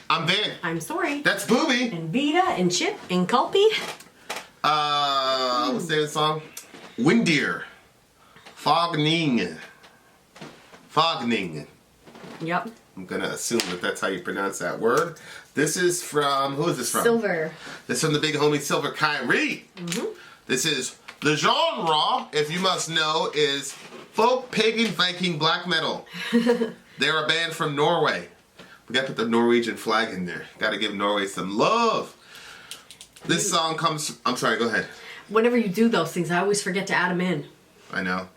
I'm Vin. I'm Sori. That's Booby. And Vita and Chip and Culpy. What's the name of the song? Windir. Fagning. Fagning. Yep. I'm gonna assume that that's how you pronounce that word. This is from, who is this from? Silver. This is from the big homie Silver Kyrie. This is, the genre, if you must know, is folk, pagan, Viking, black metal. They're a band from Norway. We gotta put the Norwegian flag in there. Gotta give Norway some love. This song comes, I'm sorry, go ahead. Whenever you do those things, I always forget to add them in. I know.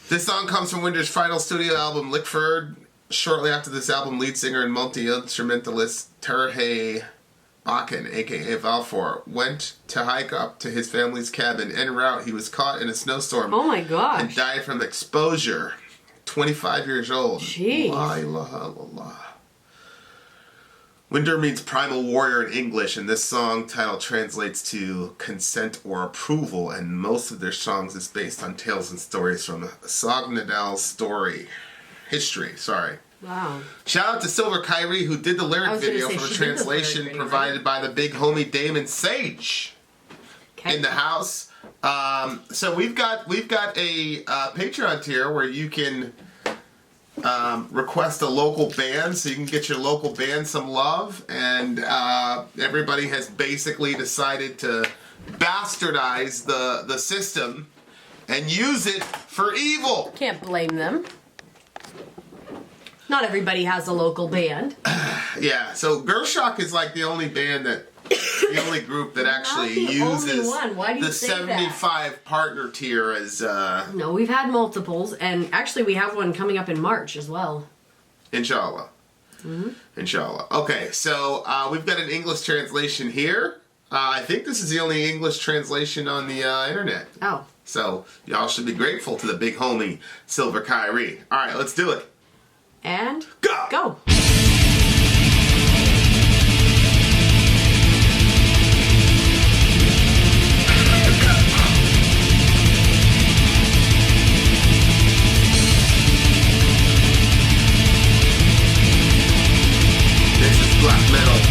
This song comes from Windir's final studio album, Lickford. Shortly after this album, lead singer and multi-instrumentalist Terje Bakken, aka Valfor, went to hike up to his family's cabin. En route, he was caught in a snowstorm. Oh my gosh. And died from exposure. 25 years old. Jeez. La ilaha illallah. Windir means primal warrior in English, and this song title translates to consent or approval, and most of their songs is based on tales and stories from Sognadal's history. Wow. Shout out to Silver Kyrie, who did the lyric video say, for the she did the translation lyric video, provided by the big homie Damon Sage Okay. in the house. So we've got a Patreon tier where you can request a local band, so you can get your local band some love, and everybody has basically decided to bastardize the system and use it for evil. Can't blame them. Not everybody has a local band. Yeah, so Gershok is like the only band the only group that actually Not the uses only one. Why do you the say 75 partner tier as No, we've had multiples, and actually we have one coming up in March as well. Inshallah. Inshallah. Okay, so we've got an English translation here. I think this is the only English translation on the internet. Oh. So y'all should be grateful to the big homie Silver Kyrie. All right, let's do it. And Go! Go! This is black metal.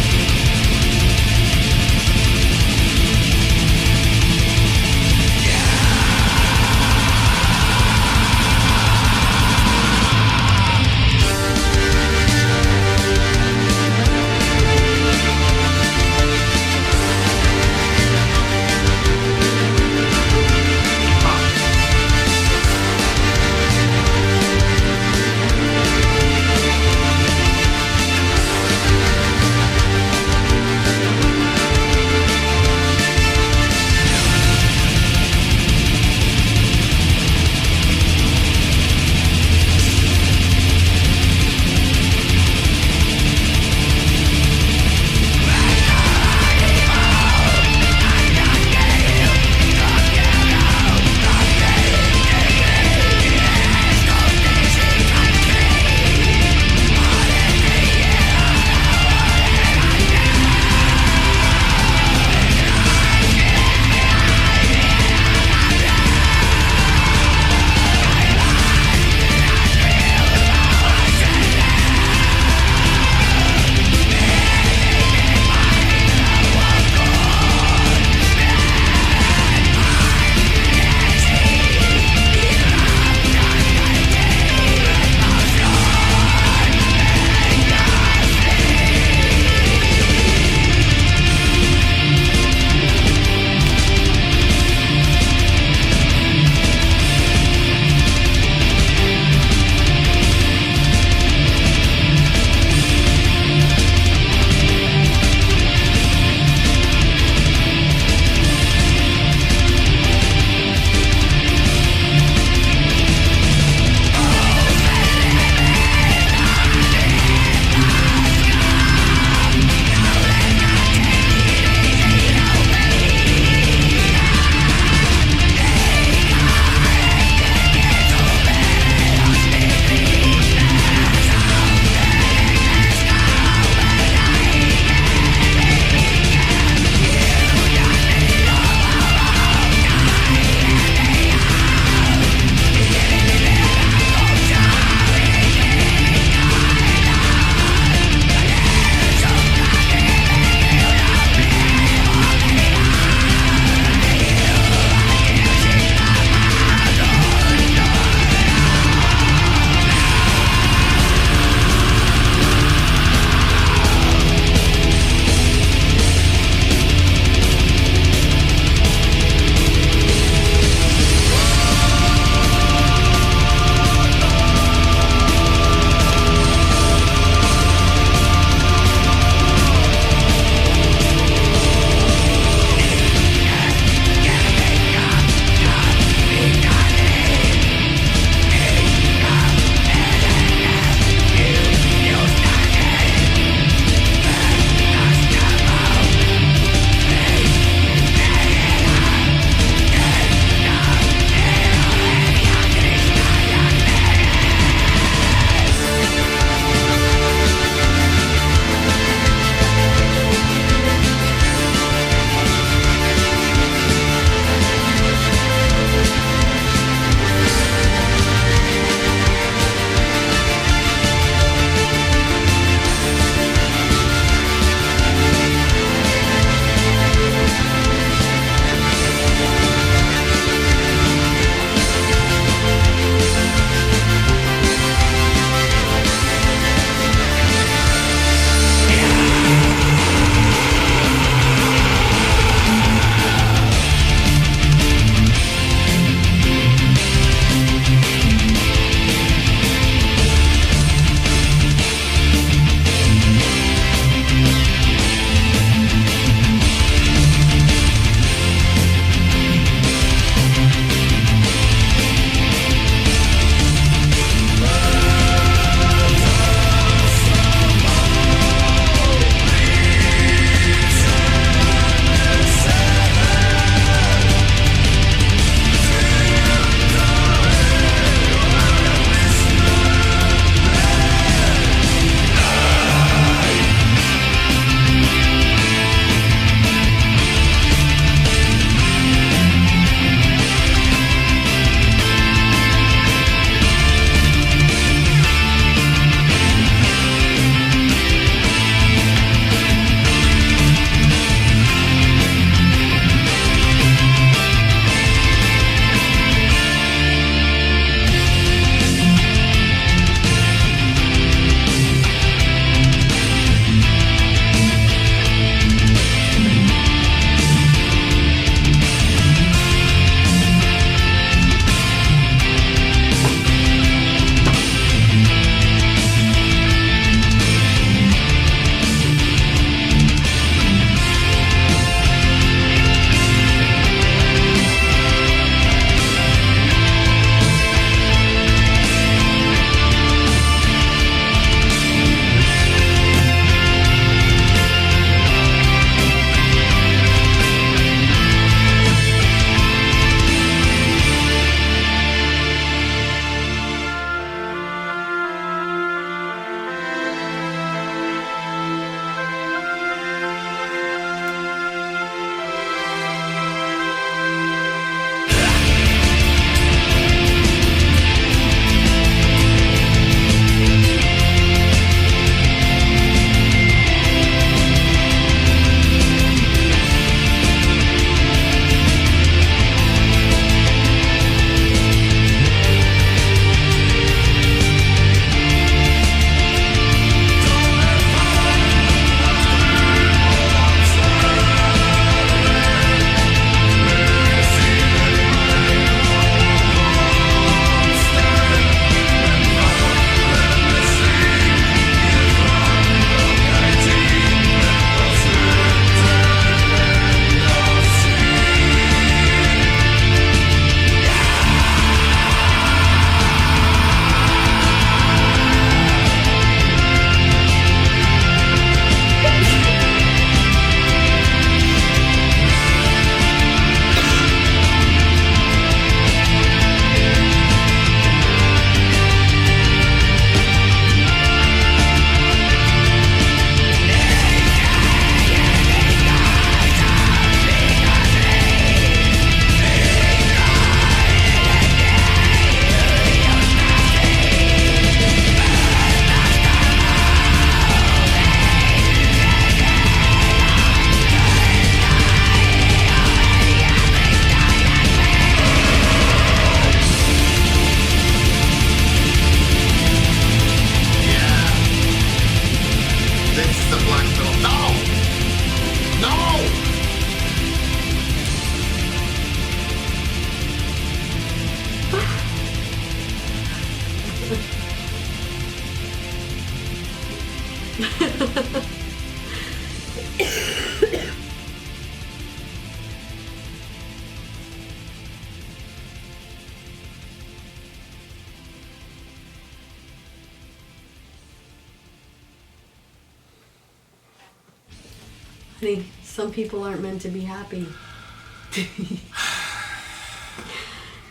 Honey, some people aren't meant to be happy.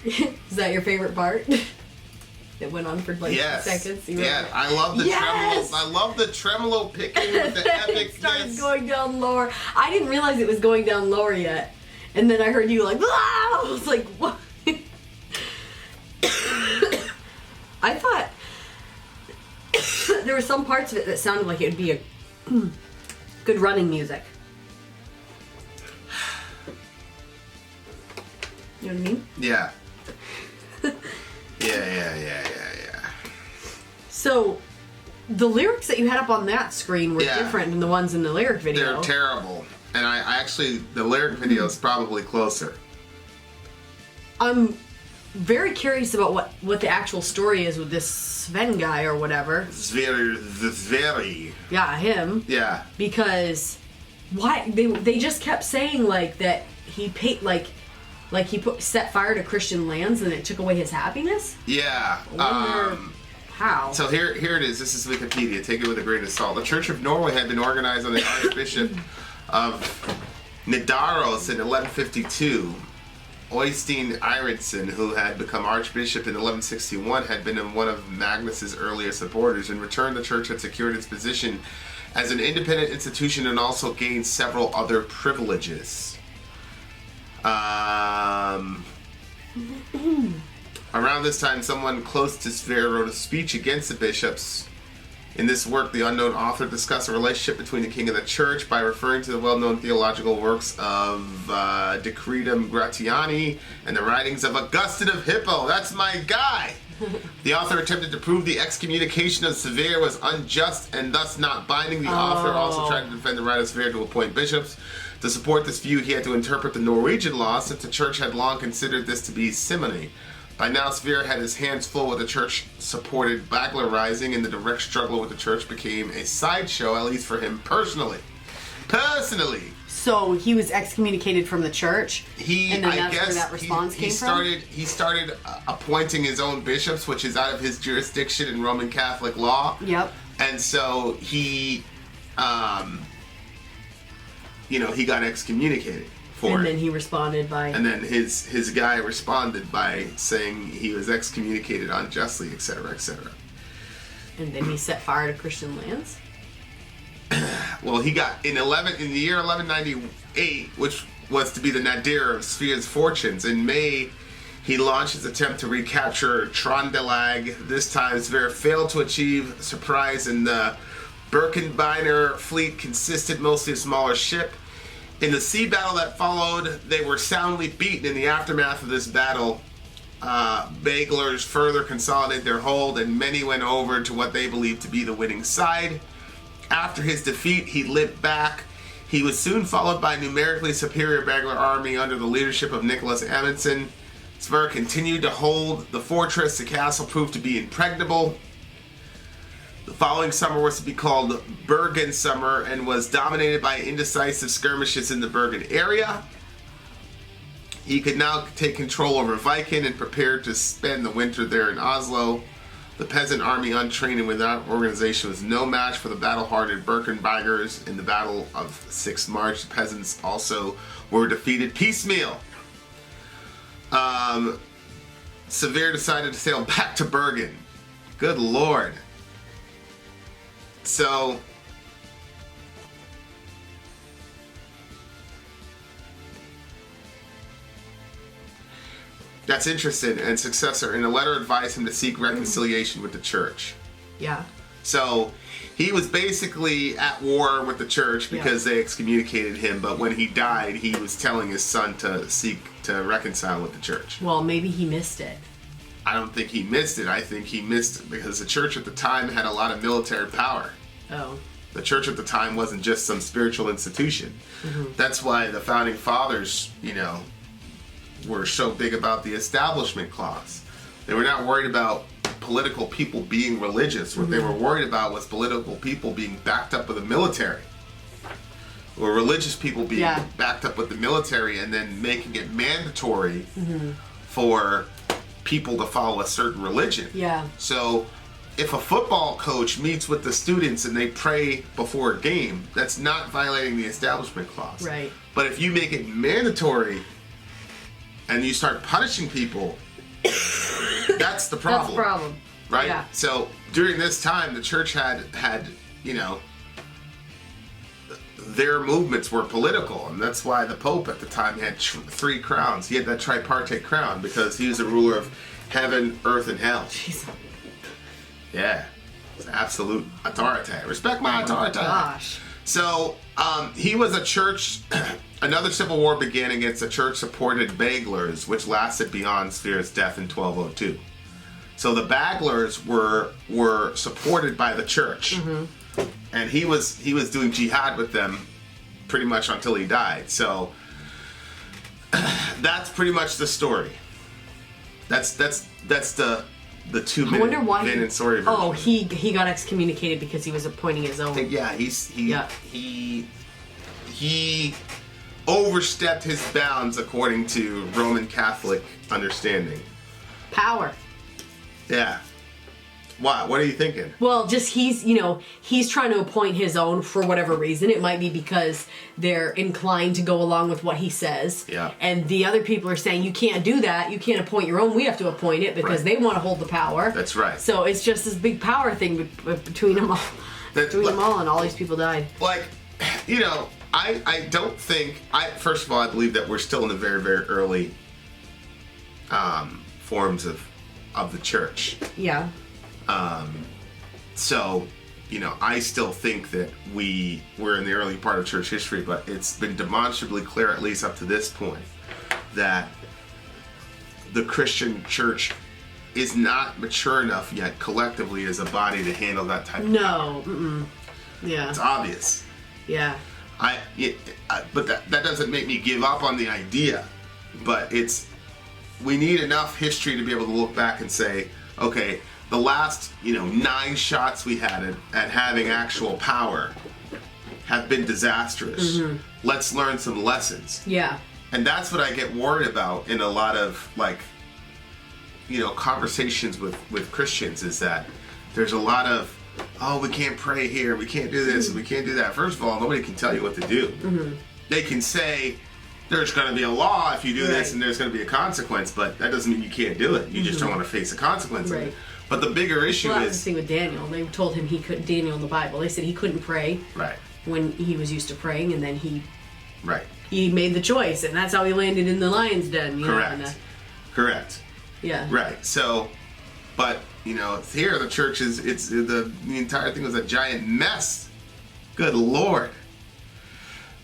Is that your favorite part? It went on for like seconds. Yeah, I love the tremolo. I love the tremolo picking with the epicness. It started going down lower. I didn't realize it was going down lower yet. And then I heard you like, ah! I was like, what? I thought there were some parts of it that sounded like it would be a good running music. You know what I mean? Yeah. Yeah. So, the lyrics that you had up on that screen were different than the ones in the lyric video. They're terrible. And I actually, the lyric video is probably closer. I'm very curious about what the actual story is with this Sven guy or whatever. Zveri. Yeah, him. Yeah. Because why they just kept saying like that he paid like he set fire to Christian lands and it took away his happiness. Yeah. I wonder how. So here it is. This is Wikipedia. Take it with a grain of salt. The Church of Norway had been organized on the Archbishop of Nidaros in 1152. Oystein Eiríksson, who had become Archbishop in 1161, had been one of Magnus's earlier supporters. In return, the church had secured its position as an independent institution and also gained several other privileges. Around this time, someone close to Sverre wrote a speech against the bishops. In this work, the unknown author discussed a relationship between the king and the church by referring to the well-known theological works of Decretum Gratiani and the writings of Augustine of Hippo. That's my guy! The author attempted to prove the excommunication of Sverre was unjust and thus not binding. The author also tried to defend the right of Sverre to appoint bishops. To support this view, he had to interpret the Norwegian law, since the church had long considered this to be simony. By now, Sverre had his hands full with the church-supported Bagler Rising, and the direct struggle with the church became a sideshow, at least for him personally. So he was excommunicated from the church, and then that's where that response came from? He started appointing his own bishops, which is out of his jurisdiction in Roman Catholic law. Yep. And so he, he got excommunicated. And then he responded by... And then his guy responded by saying he was excommunicated unjustly, etc., etc. And then he set fire to Christian lands? Well, he got, in the year 1198, which was to be the nadir of Sverre's fortunes, in May, he launched his attempt to recapture Trondelag. This time, Sverre failed to achieve surprise, and the Birkenbeiner fleet consisted mostly of smaller ships. In the sea battle that followed, they were soundly beaten. In the aftermath of this battle, Baglers further consolidated their hold, and many went over to what they believed to be the winning side. After his defeat, he limped back. He was soon followed by a numerically superior Bagler army under the leadership of Nicholas Amundsen. Sverre continued to hold the fortress. The castle proved to be impregnable. The following summer was to be called Bergen Summer and was dominated by indecisive skirmishes in the Bergen area. He could now take control over Viken and prepared to spend the winter there in Oslo. The peasant army, untrained and without organization, was no match for the battle-hardened Birkenbeigers. In the Battle of 6th March, the peasants also were defeated piecemeal. Sverre decided to sail back to Bergen. Good Lord. So, that's interesting. And successor, in a letter, advised him to seek reconciliation with the church. Yeah. So, he was basically at war with the church because they excommunicated him. But when he died, he was telling his son to seek to reconcile with the church. Well, maybe he missed it. I don't think he missed it. I think he missed it because the church at the time had a lot of military power. Oh. The church at the time wasn't just some spiritual institution. Mm-hmm. That's why the founding fathers, were so big about the Establishment Clause. They were not worried about political people being religious. What they were worried about was political people being backed up with the military. Or religious people being backed up with the military and then making it mandatory for people to follow a certain religion. Yeah. So if a football coach meets with the students and they pray before a game, that's not violating the Establishment Clause. Right. But if you make it mandatory and you start punishing people, that's the problem. That's the problem. Right? Yeah. So during this time, the church had their movements were political, and that's why the Pope at the time had 3 crowns. He had that tripartite crown because he was the ruler of heaven, earth, and hell. Jeez. Yeah. It's absolute authority. Respect my authority. Gosh. So he was a church. Another civil war began against the church-supported Baglers, which lasted beyond Spear's death in 1202. So the Baglers were supported by the church, and he was doing jihad with them pretty much until he died. So that's pretty much the story. That's the 2 minute I wonder why Vin and Sori version. Oh, he got excommunicated because he was appointing his own. Yeah, he overstepped his bounds according to Roman Catholic understanding. Power. Yeah. Why? What are you thinking? Well, just he's trying to appoint his own for whatever reason. It might be because they're inclined to go along with what he says. Yeah. And the other people are saying, you can't do that. You can't appoint your own. We have to appoint it because they want to hold the power. That's right. So it's just this big power thing between them all. And all these people died. Like, I don't think... First of all, I believe that we're still in the very, very early forms of the church. Yeah. So, I still think that we're in the early part of church history, but it's been demonstrably clear, at least up to this point, that the Christian church is not mature enough yet collectively as a body to handle that type of power. No. Yeah. It's obvious. Yeah. But that doesn't make me give up on the idea. But we need enough history to be able to look back and say, okay, the last 9 shots we had at having actual power have been disastrous. Let's learn some lessons. Yeah. And that's what I get worried about in a lot of conversations with Christians, is that there's a lot of, we can't pray here, we can't do this, and we can't do that. First of all, nobody can tell you what to do. They can say there's going to be a law if you do this and there's going to be a consequence, but that doesn't mean you can't do it. You just don't want to face the consequence of it. But the bigger issue that's is... the thing with Daniel. They told him he couldn't, Daniel in the Bible, they said he couldn't pray when he was used to praying, and then he made the choice, and that's how he landed in the lion's den. Correct. Yeah. Right. So, but, here the church is, the entire thing was a giant mess. Good Lord.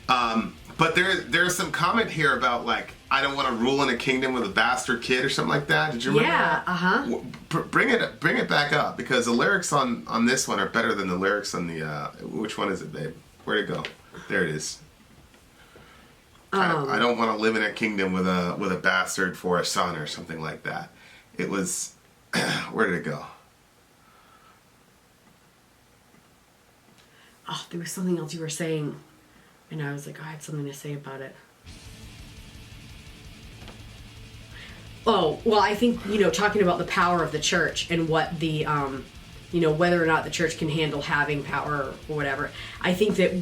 But there's some comment here about, I don't want to rule in a kingdom with a bastard kid or something like that. Did you remember that? Yeah, Bring it back up, because the lyrics on this one are better than the lyrics on the, which one is it, babe? Where'd it go? There it is. I don't want to live in a kingdom with a bastard for a son or something like that. It was, where did it go? Oh, there was something else you were saying, and I was like, I had something to say about it. Oh, well, I think, talking about the power of the church and what the, whether or not the church can handle having power or whatever, I think that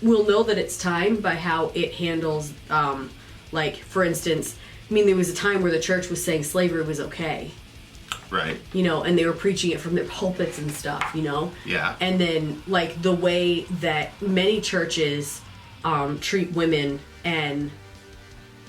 we'll know that it's time by how it handles, for instance, there was a time where the church was saying slavery was okay. Right. And they were preaching it from their pulpits and stuff, Yeah. And then, the way that many churches treat women, and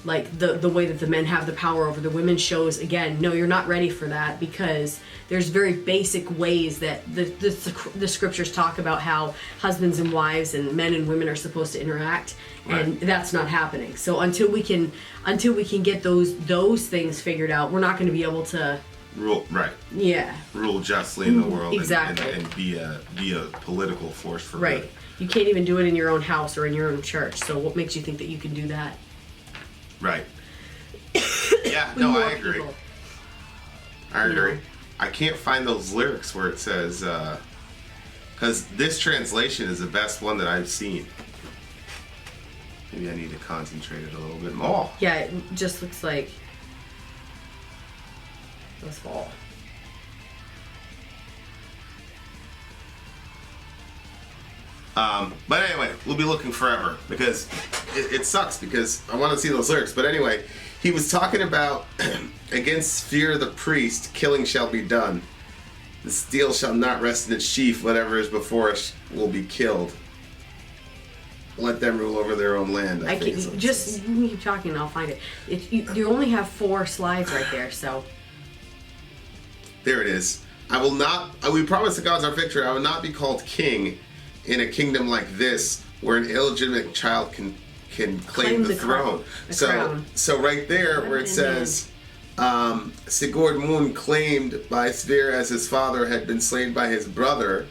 the way that the men have the power over the women shows, again, no, you're not ready for that, because there's very basic ways that the scriptures talk about how husbands and wives and men and women are supposed to interact, and that's not happening. So until we can get those things figured out, we're not going to be able to rule rule justly in the world, exactly, and be a political force for good. You can't even do it in your own house or in your own church. So what makes you think that you can do that? Right. Yeah, no, I agree. I agree. I can't find those lyrics where it says, because this translation is the best one that I've seen. Maybe I need to concentrate it a little bit more. Yeah, it just looks like this fall. But anyway, we'll be looking forever because it sucks because I want to see those lyrics. But anyway, he was talking about against fear of the priest, killing shall be done. The steel shall not rest in its sheath. Whatever is before us will be killed. Let them rule over their own land. I can just keep talking and I'll find it. You only have 4 slides right there, so. There it is. I will not. We promise the gods our victory. I will not be called king in a kingdom like this, where an illegitimate child can claim the throne. So right there, where it says, Sigurd Moon claimed by Sverre as his father had been slain by his brother.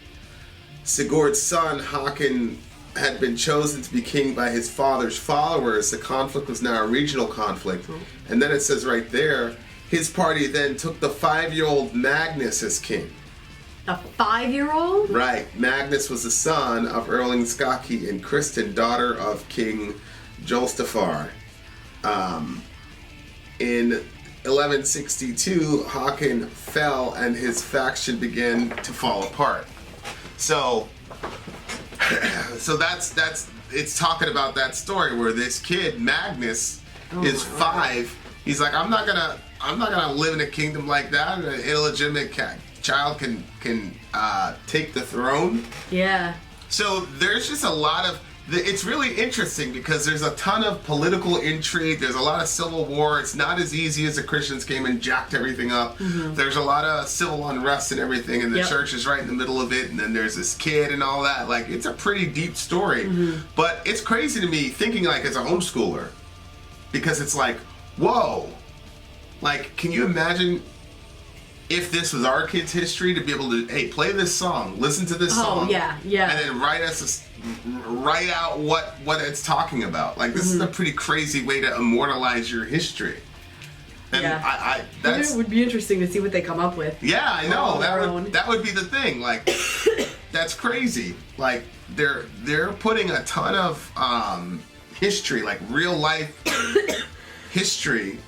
Sigurd's son Håkon had been chosen to be king by his father's followers. The conflict was now a regional conflict. And then it says right there, his party then took the 5-year-old Magnus as king. A 5-year-old? Right. Magnus was the son of Erling Skaki and Kristin, daughter of King Jolstafar. In 1162, Håkon fell and his faction began to fall apart. So that's it's talking about that story where this kid Magnus is 5. He's like, I'm not gonna live in a kingdom like that. An illegitimate child can take the throne. Yeah. So there's just a lot of. It's really interesting because there's a ton of political intrigue. There's a lot of civil war. It's not as easy as the Christians came and jacked everything up. Mm-hmm. There's a lot of civil unrest and everything, and the church is right in the middle of it. And then there's this kid and all that. Like, it's a pretty deep story. Mm-hmm. But it's crazy to me thinking like as a homeschooler, because it's like, whoa, like, can you imagine if this was our kids' history to be able to, hey, play this song, listen to this song, yeah, and then write out what it's talking about. Like, this is a pretty crazy way to immortalize your history. And it would be interesting to see what they come up with. Yeah, I know. That would be the thing. Like, that's crazy. Like, they're putting a ton of history, like real life history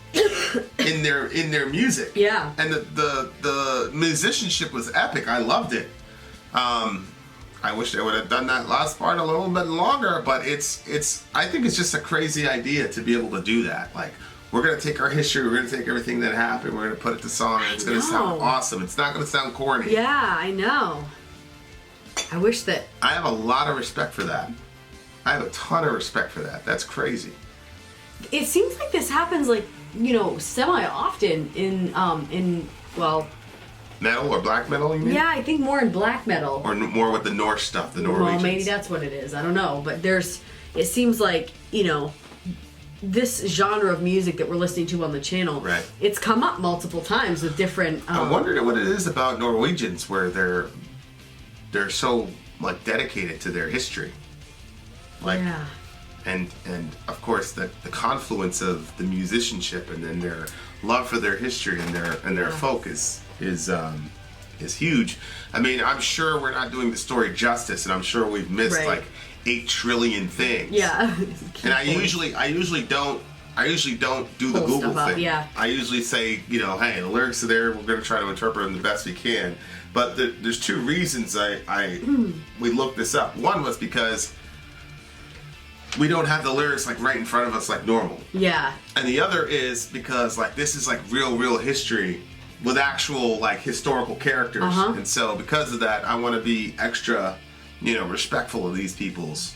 in their music. Yeah. And the musicianship was epic. I loved it. I wish they would have done that last part a little bit longer, but I think it's just a crazy idea to be able to do that. Like, we're gonna take our history, we're gonna take everything that happened, we're gonna put it to song, and it's gonna sound awesome. It's not gonna sound corny. Yeah, I know. I wish that. I have a lot of respect for that. I have a ton of respect for that. That's crazy. It seems like this happens, like, semi-often in metal or black metal, you mean? Yeah, I think more in black metal. Or more with the Norse stuff, the Norwegians. Well, maybe that's what it is. I don't know. But it seems like, this genre of music that we're listening to on the channel, right, it's come up multiple times with different. I wondered what it is about Norwegians where they're so, like, dedicated to their history. Like, yeah. And of course the confluence of the musicianship and then their love for their history and their folk is huge. I mean, I'm sure we're not doing the story justice, and I'm sure we've missed like 8 trillion things. Yeah. And I usually don't do the Google thing. Yeah. I usually say, hey, the lyrics are there. We're going to try to interpret them the best we can. But there's 2 reasons we looked this up. One was because we don't have the lyrics like right in front of us like normal. Yeah. And the other is because like this is like real history with actual like historical characters. And so because of that, I want to be extra, respectful of these people's,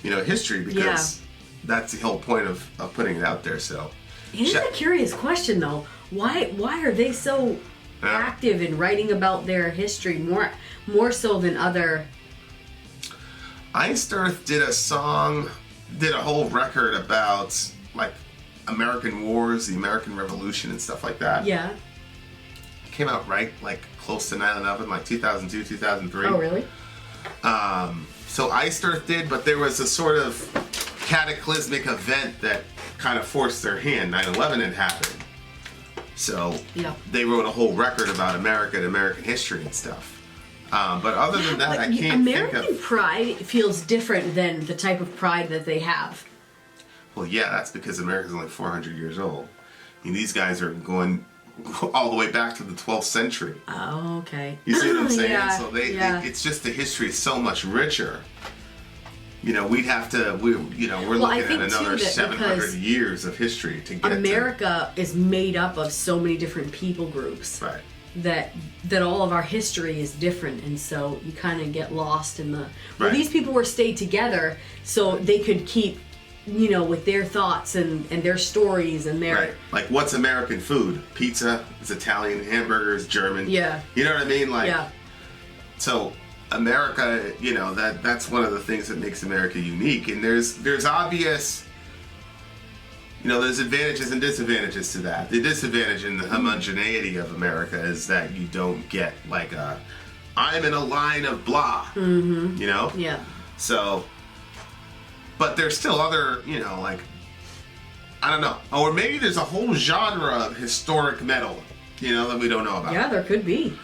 history, because that's the whole point of putting it out there. So it is a curious question though. Why are they so active in writing about their history more so than other? Einstürth did a whole record about like American wars, the American Revolution and stuff like that. Yeah. It came out right like close to 9/11, like 2002, 2003. Oh, really? So Einstürth did, but there was a sort of cataclysmic event that kind of forced their hand. 9/11 had happened. So Yeah. they wrote a whole record about America and American history and stuff. But other than that, I can't American think of... pride feels different than the type of pride that they have. Well, yeah, that's because America's only 400 years old. I mean, these guys are going all the way back to the 12th century. Oh, okay. You see what I'm saying? Yeah, So it's just the history is so much richer. You know, we'd have to, we're looking at another 700 years of history to get America is made up of so many different people groups. Right. That all of our history is different, and so you kind of get lost in the... Well, Right. these people were stayed together so they could keep, with their thoughts and their stories and their... Right. Like, what's American food? Pizza, is Italian, hamburgers, German. Yeah. You know what I mean? Like, Yeah. So America, that's one of the things that makes America unique. And there's obvious, there's advantages and disadvantages to that. The disadvantage in the homogeneity of America is that you don't get like I'm in a line of blah, Yeah. So, but there's still other, like, I don't know. Or maybe there's a whole genre of historic metal, that we don't know about. Yeah, there could be.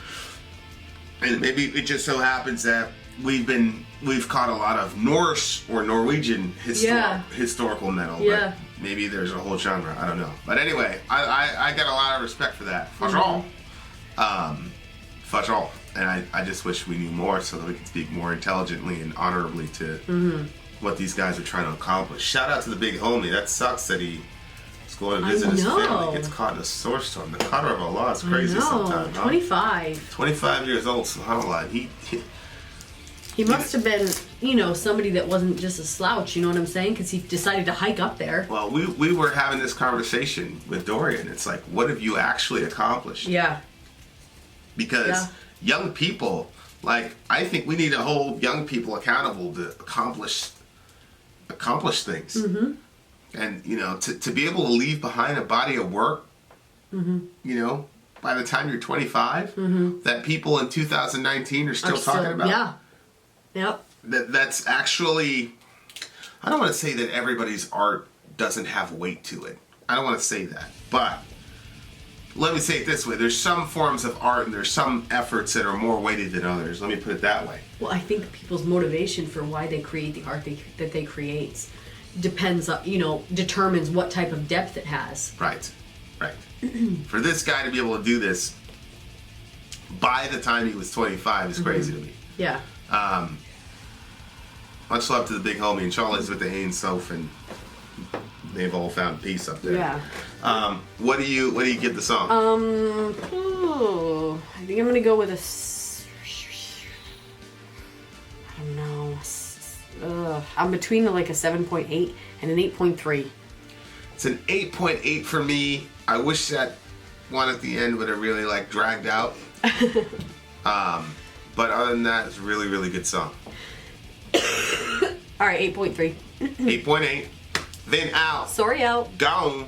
And maybe it just so happens that we've caught a lot of Norse or Norwegian historical metal. Yeah. But maybe there's a whole genre. I don't know. But anyway, I got a lot of respect for that. Fudge all. Fudge all. And I just wish we knew more so that we could speak more intelligently and honorably to what these guys are trying to accomplish. Shout out to the big homie. That sucks that he was going to visit his family. Gets caught in a storm. The cutter of Allah is crazy sometimes. 25. 25 years old, subhanAllah. He must have been, somebody that wasn't just a slouch, you know what I'm saying? Because he decided to hike up there. Well, we were having this conversation with Dorian. It's like, what have you actually accomplished? Yeah. Because young people, like, I think we need to hold young people accountable to accomplish things. Mm-hmm. And, to be able to leave behind a body of work, by the time you're 25, that people in 2019 are still talking about. Yeah. Yep. That's actually, I don't want to say that everybody's art doesn't have weight to it. I don't want to say that. But let me say it this way. There's some forms of art and there's some efforts that are more weighted than others. Let me put it that way. Well, I think people's motivation for why they create the art that they create depends on, determines what type of depth it has. Right. For this guy to be able to do this by the time he was 25 is crazy to me. Yeah. Much love to the big homie. Inshallah is with the Hain Sof, and they've all found peace up there. Yeah. What do you give the song? I think I'm gonna go with I don't know. I'm between a 7.8 and an 8.3. It's an 8.8 for me. I wish that one at the end would have really dragged out. But other than that, it's a really, really good song. All right, 8.3. 8.8. Then out. Sorry out. Gone.